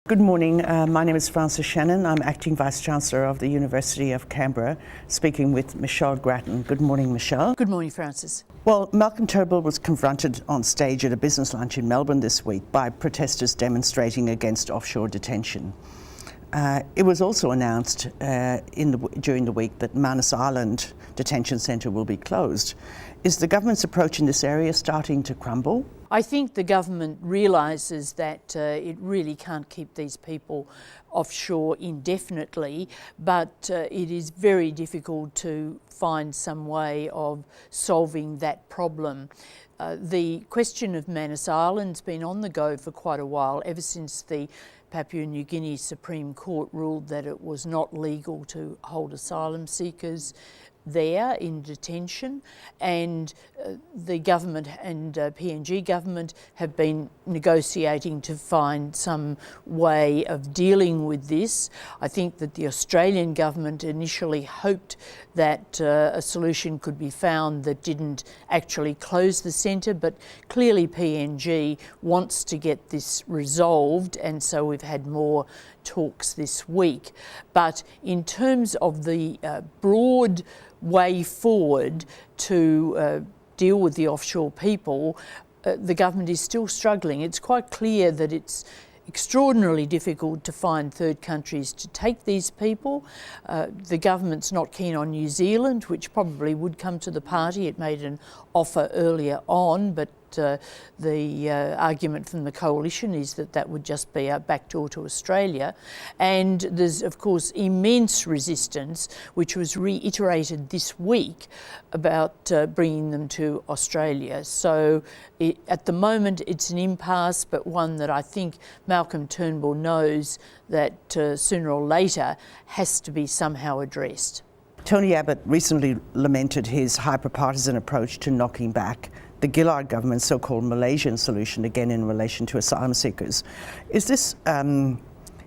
Good morning. My name is Shannon. I'm Acting Vice-Chancellor of the University of Canberra, speaking with Michelle Grattan. Good morning, Michelle. Good morning, Francis. Well, Malcolm Turnbull was confronted on stage at a business lunch in Melbourne this week by protesters demonstrating against offshore detention. It was also announced during the week that Manus Island Detention Centre will be closed. Is the government's approach in this area starting to crumble? I think the government realises that it really can't keep these people offshore indefinitely, but it is very difficult to find some way of solving that problem. The question of Manus Island's been on the go for quite a while, ever since the Papua New Guinea Supreme Court ruled that it was not legal to hold asylum seekers there in detention, and the government and PNG government have been negotiating to find some way of dealing with this. I think that the Australian government initially hoped that a solution could be found that didn't actually close the centre, but clearly PNG wants to get this resolved, and so we've had more talks this week. But in terms of the broad way forward to deal with the offshore people, the government is still struggling. It's quite clear that it's extraordinarily difficult to find third countries to take these people. The government's not keen on New Zealand, which probably would come to the party. It made an offer earlier on, but the argument from the coalition is that that would just be a backdoor to Australia. And there's, of course, immense resistance, which was reiterated this week, about bringing them to Australia. So at the moment it's an impasse, but one that I think Malcolm Turnbull knows that sooner or later has to be somehow addressed. Tony Abbott recently lamented his hyper-partisan approach to knocking back the Gillard government's so-called Malaysian solution, again in relation to asylum seekers. Is this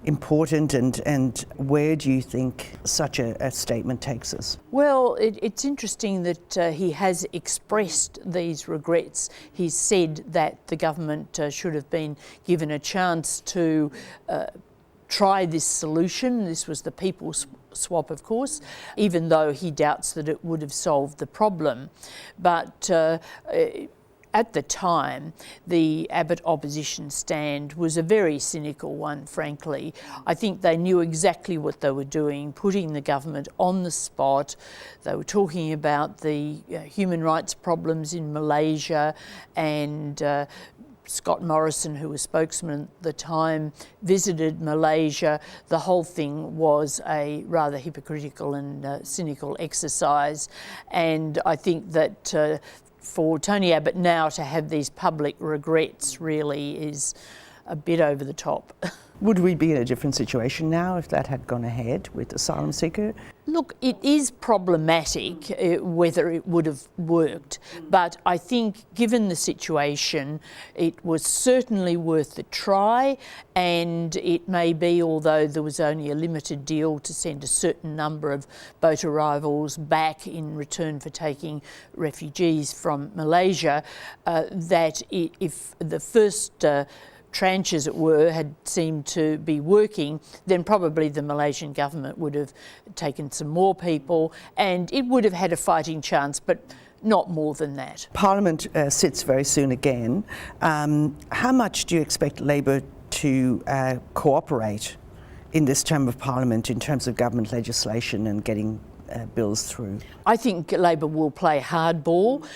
important, and where do you think such a statement takes us? Well, it's interesting that he has expressed these regrets. He said that the government should have been given a chance to try this solution. This was the people's swap, of course, even though he doubts that it would have solved the problem. But at the time, the Abbott opposition stand was a very cynical one, frankly. I think they knew exactly what they were doing, putting the government on the spot. They were talking about the human rights problems in Malaysia, and Scott Morrison, who was spokesman at the time, visited Malaysia. The whole thing was a rather hypocritical and cynical exercise. And I think that for Tony Abbott now to have these public regrets really is a bit over the top. Would we be in a different situation now if that had gone ahead with asylum seeker? Look, it is problematic whether it would have worked, but I think given the situation, it was certainly worth the try, and it may be, although there was only a limited deal to send a certain number of boat arrivals back in return for taking refugees from Malaysia, that if the first tranche, as it were, had seemed to be working, then probably the Malaysian government would have taken some more people and it would have had a fighting chance, but not more than that. Parliament sits very soon again. How much do you expect Labor to cooperate in this term of Parliament in terms of government legislation and getting bills through? I think Labor will play hardball.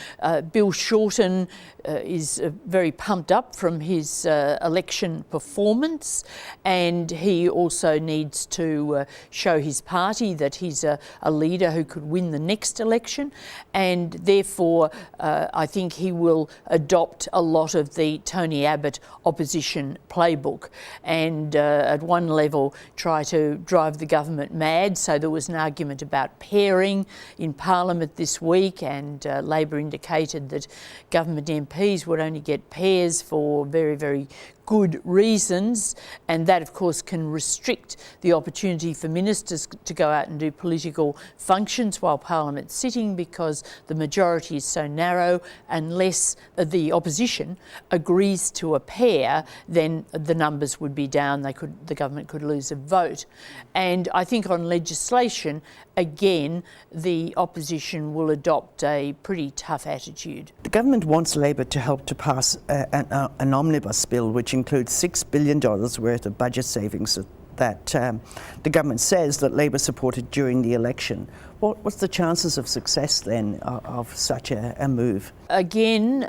Bill Shorten is very pumped up from his election performance, and he also needs to show his party that he's a leader who could win the next election, and therefore I think he will adopt a lot of the Tony Abbott opposition playbook, and at one level try to drive the government mad. So there was an argument about pairing in Parliament this week, and Labor indicated that government MPs would only get pairs for very, very good reasons, and that of course can restrict the opportunity for ministers to go out and do political functions while Parliament's sitting, because the majority is so narrow. Unless the opposition agrees to a pair, then the numbers would be down. The government could lose a vote. And I think on legislation, again, the opposition will adopt a pretty tough attitude. The government wants Labor to help to pass an omnibus bill which includes $6 billion worth of budget savings that the government says that Labor supported during the election. What's the chances of success then of such a move? Again,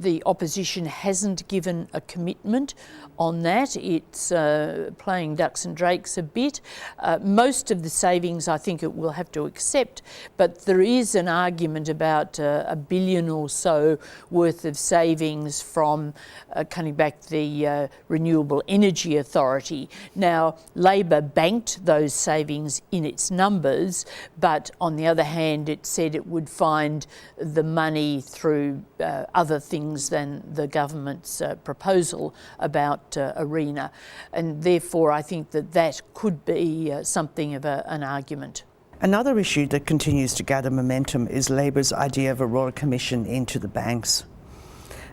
the opposition hasn't given a commitment on that. It's playing ducks and drakes a bit. Most of the savings I think it will have to accept, but there is an argument about $1 billion or so worth of savings from cutting back the Renewable Energy Authority. Now, Labor banked those savings in its numbers, but on the other hand, it said it would find the money through other things than the government's proposal about ARENA. And therefore, I think that could be something of an argument. Another issue that continues to gather momentum is Labor's idea of a Royal Commission into the banks.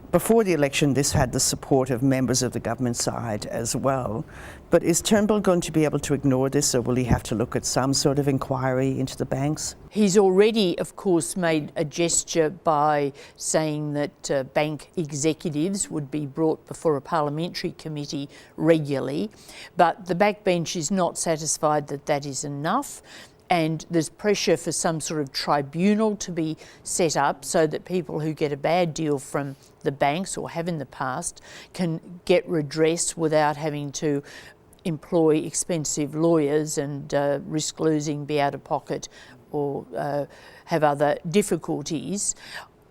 Before the election, this had the support of members of the government side as well. But is Turnbull going to be able to ignore this, or will he have to look at some sort of inquiry into the banks? He's already, of course, made a gesture by saying that bank executives would be brought before a parliamentary committee regularly. But the backbench is not satisfied that that is enough. And there's pressure for some sort of tribunal to be set up so that people who get a bad deal from the banks, or have in the past, can get redress without having to employ expensive lawyers and risk losing, be out of pocket, or have other difficulties.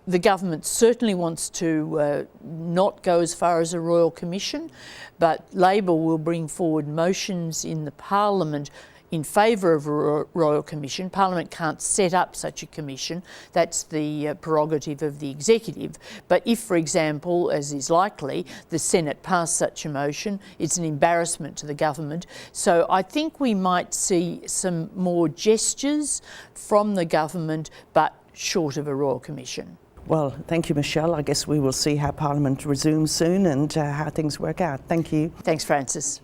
The government certainly wants to not go as far as a Royal Commission, but Labor will bring forward motions in the Parliament in favour of a Royal Commission. Parliament can't set up such a commission. That's the prerogative of the executive. But if, for example, as is likely, the Senate passed such a motion, it's an embarrassment to the government. So I think we might see some more gestures from the government, but short of a Royal Commission. Well, thank you, Michelle. I guess we will see how Parliament resumes soon and how things work out. Thank you. Thanks, Francis.